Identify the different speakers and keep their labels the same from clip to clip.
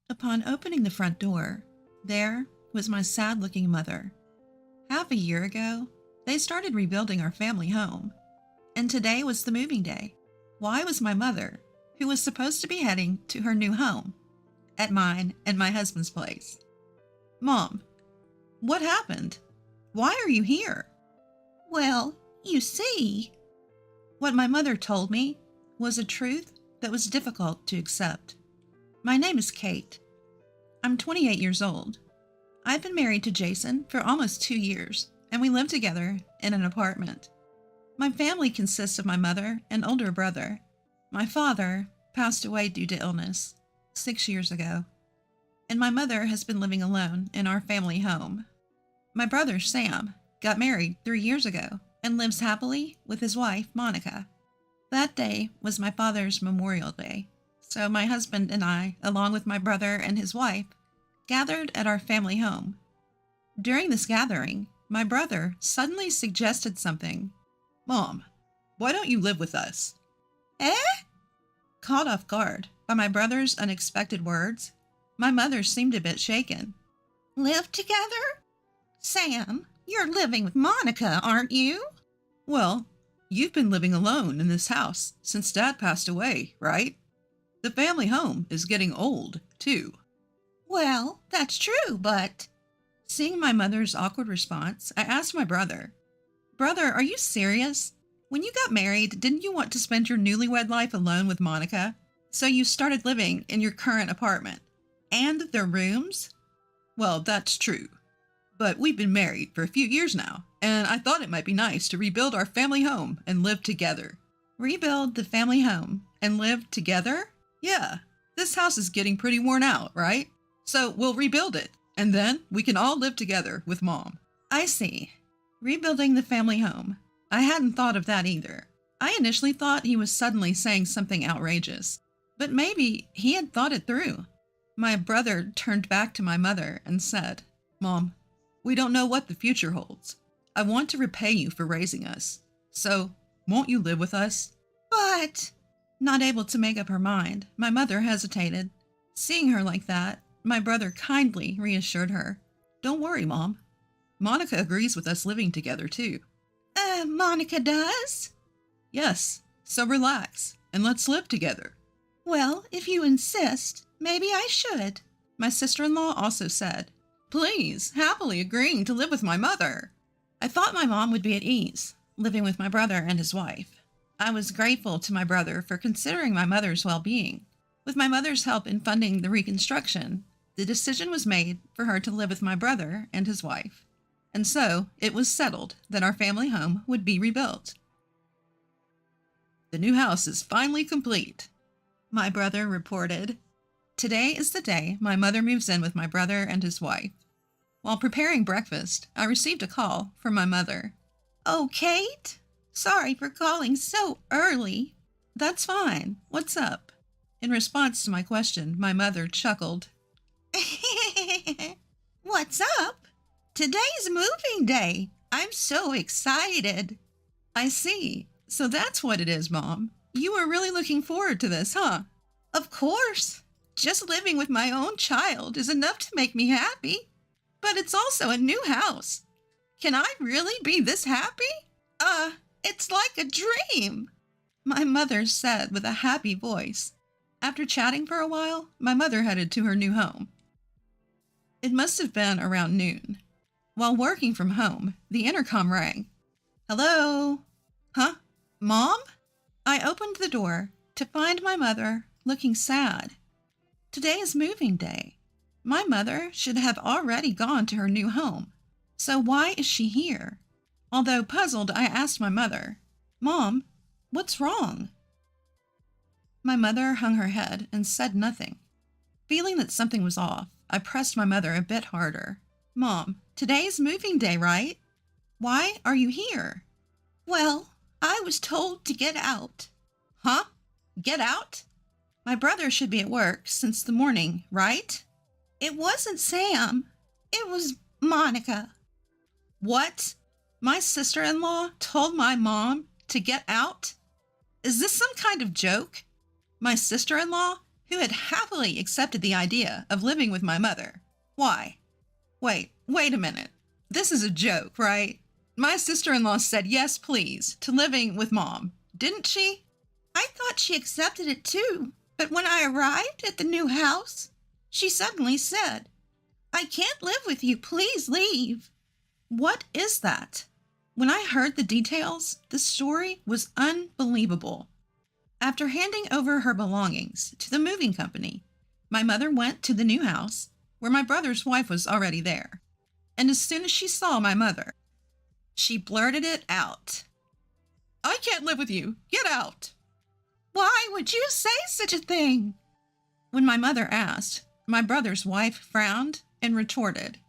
Speaker 1: Upon opening the front door, there was my sad-looking mother. Half a year ago, they started rebuilding our family home, and today was the moving day. Why was my mother, who was supposed to be heading to her new home, at mine and my husband's place? Mom, what happened? Why are you here? Well, you see, what my mother told me was a truth that was difficult to accept. My name is Kate. I'm 28 years old. I've been married to Jason for almost 2 years, and we live together in an apartment. My family consists of my mother and older brother. My father passed away due to illness 6 years ago, and my mother has been living alone in our family home. My brother, Sam, got married 3 years ago and lives happily with his wife, Monica. That day was my father's Memorial Day, so my husband and I, along with my brother and his wife, gathered at our family home. During this gathering, my brother suddenly suggested something. Mom, why don't you live with us? Eh? Caught off guard by my brother's unexpected words, my mother seemed a bit shaken. Live together? Sam, you're living with Monica, aren't you? Well, you've been living alone in this house since Dad passed away, right? The family home is getting old, too. Well, that's true, but... Seeing my mother's awkward response, I asked my brother, Brother, are you serious? When you got married, didn't you want to spend your newlywed life alone with Monica? So you started living in your current apartment. And the rooms? Well, that's true. But we've been married for a few years now, and I thought it might be nice to rebuild our family home and live together. Rebuild the family home and live together? Yeah, this house is getting pretty worn out, right? So we'll rebuild it, and then we can all live together with Mom. I see. Rebuilding the family home. I hadn't thought of that either. I initially thought he was suddenly saying something outrageous, but maybe he had thought it through. My brother turned back to my mother and said, Mom, we don't know what the future holds. I want to repay you for raising us. So, won't you live with us? But... Not able to make up her mind, my mother hesitated. Seeing her like that, my brother kindly reassured her. Don't worry, Mom. Monica agrees with us living together, too. Monica does? Yes, so relax, and let's live together. Well, if you insist, maybe I should. My sister-in-law also said, Please, happily agreeing to live with my mother. I thought my mom would be at ease, living with my brother and his wife. I was grateful to my brother for considering my mother's well-being. With my mother's help in funding the reconstruction, the decision was made for her to live with my brother and his wife. And so it was settled that our family home would be rebuilt. The new house is finally complete, my brother reported. Today is the day my mother moves in with my brother and his wife. While preparing breakfast, I received a call from my mother. Oh, Kate? Sorry for calling so early. That's fine. What's up? In response to my question, my mother chuckled. What's up? Today's moving day. I'm so excited. I see. So that's what it is, Mom. You were really looking forward to this, huh? Of course. Just living with my own child is enough to make me happy. But it's also a new house. Can I really be this happy? It's like a dream, my mother said with a happy voice. After chatting for a while, my mother headed to her new home. It must have been around noon. While working from home, the intercom rang. Hello? Huh? Mom? I opened the door to find my mother looking sad. Today is moving day. My mother should have already gone to her new home. So why is she here? Although puzzled, I asked my mother, Mom, what's wrong? My mother hung her head and said nothing. Feeling that something was off, I pressed my mother a bit harder. Mom, today's moving day, right? Why are you here? Well, I was told to get out. Huh? Get out? My brother should be at work since the morning, right? It wasn't Sam. It was Monica. What? My sister-in-law told my mom to get out? Is this some kind of joke? My sister-in-law who had happily accepted the idea of living with my mother. Why? Wait a minute. This is a joke, right? My sister-in-law said yes, please, to living with Mom, didn't she? I thought she accepted it too, but when I arrived at the new house, she suddenly said, I can't live with you, please leave. What is that? When I heard the details, the story was unbelievable. After handing over her belongings to the moving company, my mother went to the new house where my brother's wife was already there. And as soon as she saw my mother, she blurted it out. I can't live with you. Get out. Why would you say such a thing? When my mother asked, my brother's wife frowned and retorted,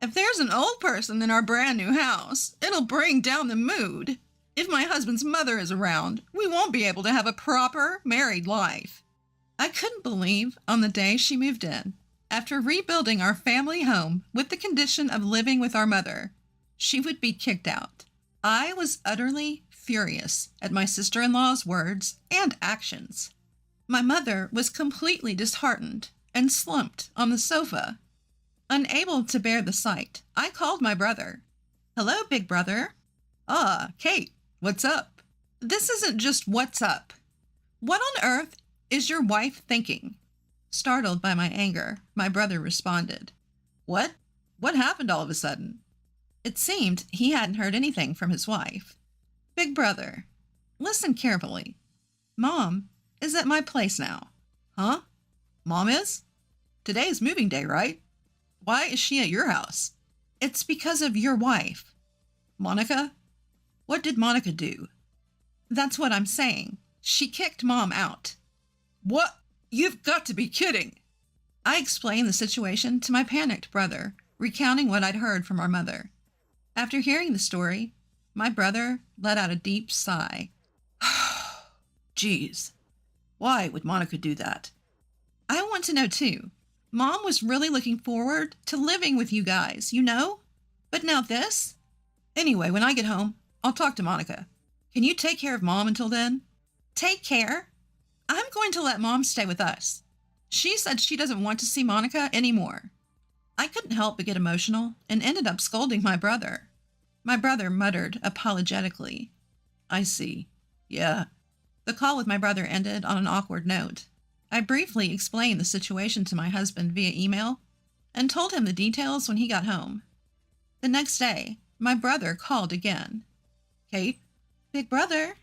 Speaker 1: if there's an old person in our brand new house, it'll bring down the mood. If my husband's mother is around, we won't be able to have a proper married life. I couldn't believe on the day she moved in, after rebuilding our family home with the condition of living with our mother, she would be kicked out. I was utterly furious at my sister-in-law's words and actions. My mother was completely disheartened and slumped on the sofa. Unable to bear the sight, I called my brother. Hello, big brother. Ah, Kate, what's up? This isn't just what's up. What on earth is your wife thinking? Startled by my anger, my brother responded. What? What happened all of a sudden? It seemed he hadn't heard anything from his wife. Big brother, listen carefully. Mom is at my place now. Huh? Mom is? Today's moving day, right? Why is she at your house? It's because of your wife. Monica? What did Monica do? That's what I'm saying. She kicked Mom out. What? You've got to be kidding. I explained the situation to my panicked brother, recounting what I'd heard from our mother. After hearing the story, my brother let out a deep sigh. Geez, why would Monica do that? I want to know too. Mom was really looking forward to living with you guys, you know? But now this? Anyway, when I get home, I'll talk to Monica. Can you take care of Mom until then? Take care? I'm going to let Mom stay with us. She said she doesn't want to see Monica anymore. I couldn't help but get emotional and ended up scolding my brother. My brother muttered apologetically. I see. Yeah. The call with my brother ended on an awkward note. I briefly explained the situation to my husband via email and told him the details when he got home. The next day, my brother called again. Kate? Big brother?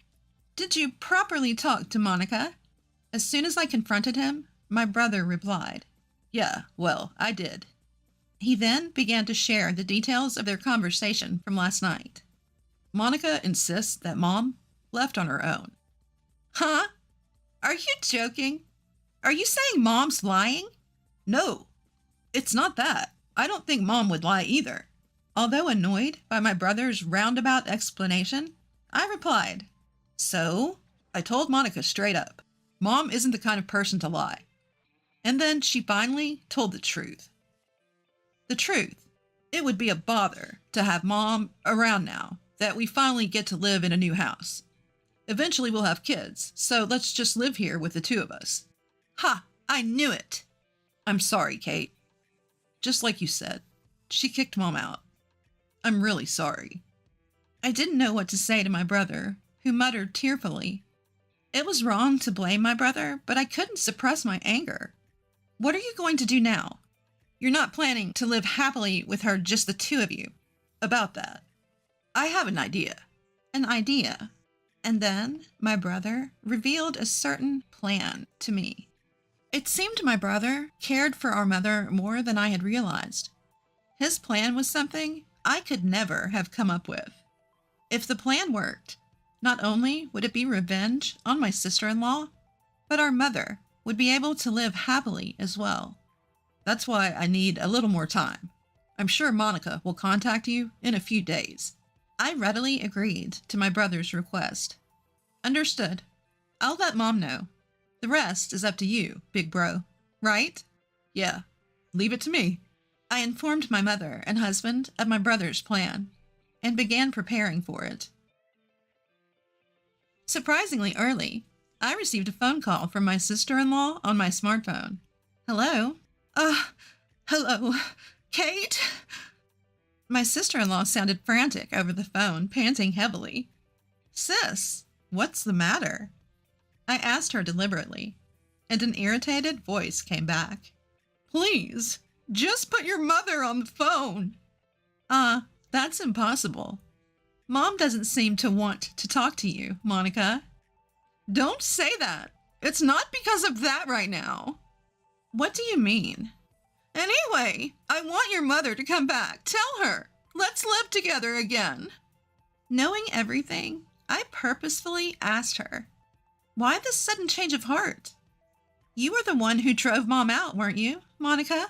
Speaker 1: Did you properly talk to Monica? As soon as I confronted him, my brother replied, Yeah, well, I did. He then began to share the details of their conversation from last night. Monica insists that Mom left on her own. Huh? Are you joking? Are you saying Mom's lying? No, it's not that. I don't think Mom would lie either. Although annoyed by my brother's roundabout explanation, I replied, So, I told Monica straight up, Mom isn't the kind of person to lie. And then she finally told the truth. The truth. It would be a bother to have Mom around now that we finally get to live in a new house. Eventually we'll have kids, so let's just live here with the two of us. Ha! I knew it! I'm sorry, Kate. Just like you said, she kicked Mom out. I'm really sorry. I didn't know what to say to my brother, who muttered tearfully. It was wrong to blame my brother, but I couldn't suppress my anger. What are you going to do now? You're not planning to live happily with her, just the two of you. About that, I have an idea. An idea? And then my brother revealed a certain plan to me. It seemed my brother cared for our mother more than I had realized. His plan was something I could never have come up with. If the plan worked, not only would it be revenge on my sister-in-law, but our mother would be able to live happily as well. That's why I need a little more time. I'm sure Monica will contact you in a few days. I readily agreed to my brother's request. Understood. I'll let Mom know. The rest is up to you, big bro. Right? Yeah. Leave it to me. I informed my mother and husband of my brother's plan and began preparing for it. Surprisingly early, I received a phone call from my sister-in-law on my smartphone. Hello? Hello, Kate? My sister-in-law sounded frantic over the phone, panting heavily. Sis, what's the matter? I asked her deliberately, and an irritated voice came back. Please, just put your mother on the phone. That's impossible. Mom doesn't seem to want to talk to you, Monica. Don't say that. It's not because of that right now. What do you mean? Anyway, I want your mother to come back. Tell her. Let's live together again. Knowing everything, I purposefully asked her, why this sudden change of heart? You were the one who drove Mom out, weren't you, Monica?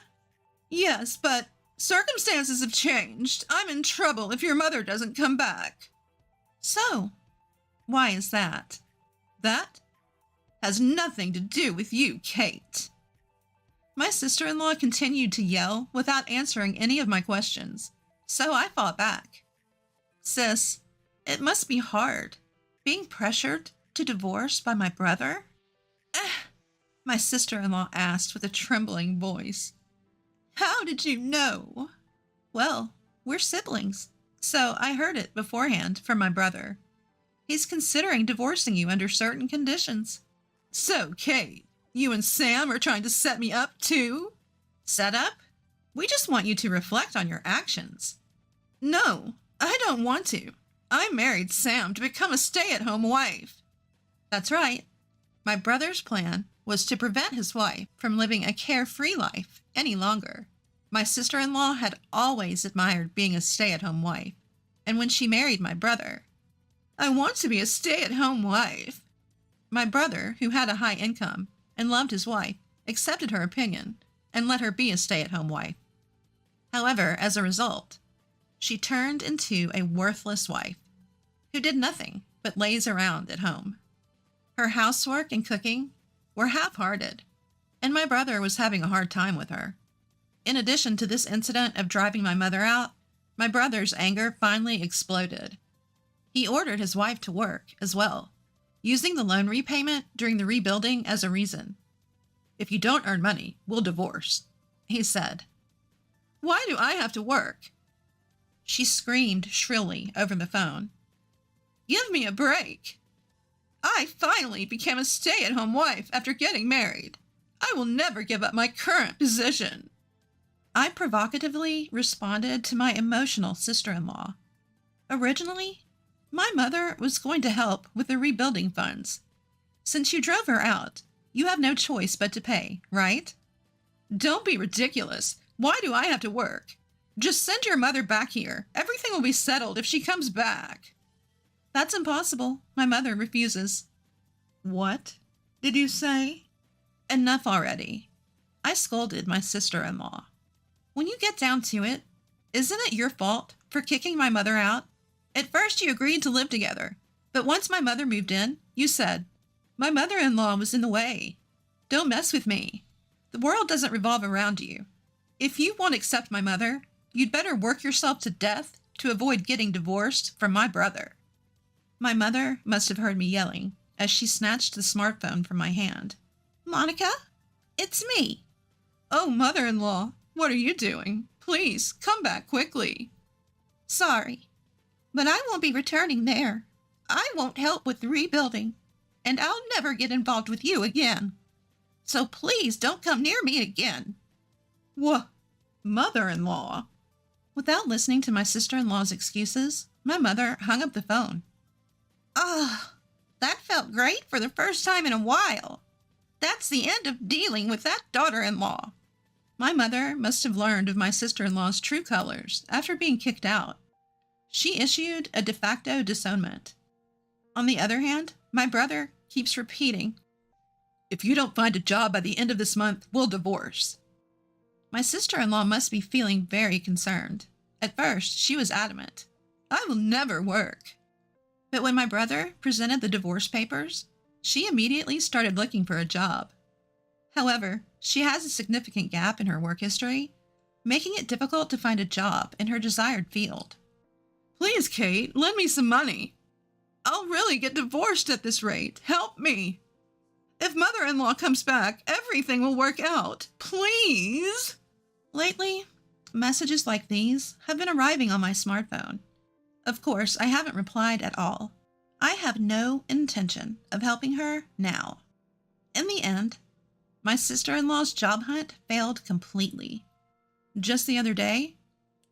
Speaker 1: Yes, but circumstances have changed. I'm in trouble if your mother doesn't come back. So, why is that? That has nothing to do with you, Kate. My sister-in-law continued to yell without answering any of my questions, so I fought back. Sis, it must be hard, being pressured to divorce by my brother? My sister-in-law asked with a trembling voice. How did you know? Well, we're siblings, so I heard it beforehand from my brother. He's considering divorcing you under certain conditions. So, Kate, you and Sam are trying to set me up too? Set up? We just want you to reflect on your actions. No, I don't want to. I married Sam to become a stay-at-home wife. That's right. My brother's plan was to prevent his wife from living a carefree life any longer. My sister-in-law had always admired being a stay-at-home wife, and when she married my brother, I want to be a stay-at-home wife. My brother, who had a high income and loved his wife, accepted her opinion and let her be a stay-at-home wife. However, as a result, she turned into a worthless wife who did nothing but laze around at home. Her housework and cooking were half-hearted, and my brother was having a hard time with her. In addition to this incident of driving my mother out, my brother's anger finally exploded. He ordered his wife to work as well, using the loan repayment during the rebuilding as a reason. If you don't earn money, we'll divorce, he said. Why do I have to work? She screamed shrilly over the phone. Give me a break. I finally became a stay-at-home wife after getting married. I will never give up my current position. I provocatively responded to my emotional sister-in-law. Originally, my mother was going to help with the rebuilding funds. Since you drove her out, you have no choice but to pay, right? Don't be ridiculous. Why do I have to work? Just send your mother back here. Everything will be settled if she comes back. That's impossible. My mother refuses. What did you say? Enough already. I scolded my sister-in-law. When you get down to it, isn't it your fault for kicking my mother out? At first you agreed to live together, but once my mother moved in, you said, my mother-in-law was in the way. Don't mess with me. The world doesn't revolve around you. If you won't accept my mother, you'd better work yourself to death to avoid getting divorced from my brother. My mother must have heard me yelling as she snatched the smartphone from my hand. Monica, it's me. Oh, mother-in-law, what are you doing? Please, come back quickly. Sorry, but I won't be returning there. I won't help with the rebuilding, and I'll never get involved with you again. So please don't come near me again. What? Mother-in-law? Without listening to my sister-in-law's excuses, my mother hung up the phone. That felt great for the first time in a while. That's the end of dealing with that daughter-in-law. My mother must have learned of my sister-in-law's true colors after being kicked out. She issued a de facto disownment. On the other hand, my brother keeps repeating, if you don't find a job by the end of this month, we'll divorce. My sister-in-law must be feeling very concerned. At first, she was adamant. I will never work. But when my brother presented the divorce papers, she immediately started looking for a job. However, she has a significant gap in her work history, making it difficult to find a job in her desired field. Please, Kate, lend me some money. I'll really get divorced at this rate. Help me. If mother-in-law comes back, everything will work out. Please. Lately, messages like these have been arriving on my smartphone. Of course, I haven't replied at all. I have no intention of helping her now. In the end, my sister-in-law's job hunt failed completely. Just the other day,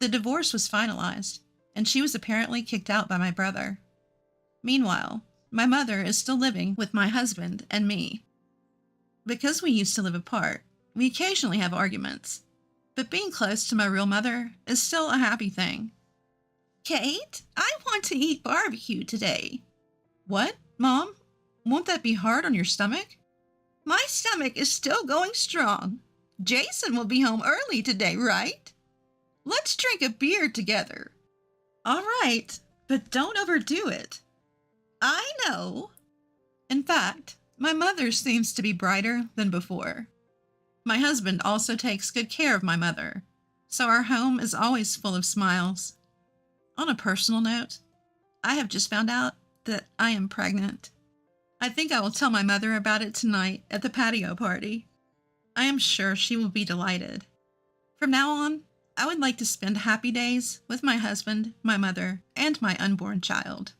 Speaker 1: the divorce was finalized, and she was apparently kicked out by my brother. Meanwhile, my mother is still living with my husband and me. Because we used to live apart, we occasionally have arguments, but being close to my real mother is still a happy thing. Kate, I want to eat barbecue today. What, Mom? Won't that be hard on your stomach? My stomach is still going strong. Jason will be home early today, right? Let's drink a beer together. All right, but don't overdo it. I know. In fact, my mother seems to be brighter than before. My husband also takes good care of my mother, so our home is always full of smiles. On a personal note, I have just found out that I am pregnant. I think I will tell my mother about it tonight at the patio party. I am sure she will be delighted. From now on, I would like to spend happy days with my husband, my mother, and my unborn child.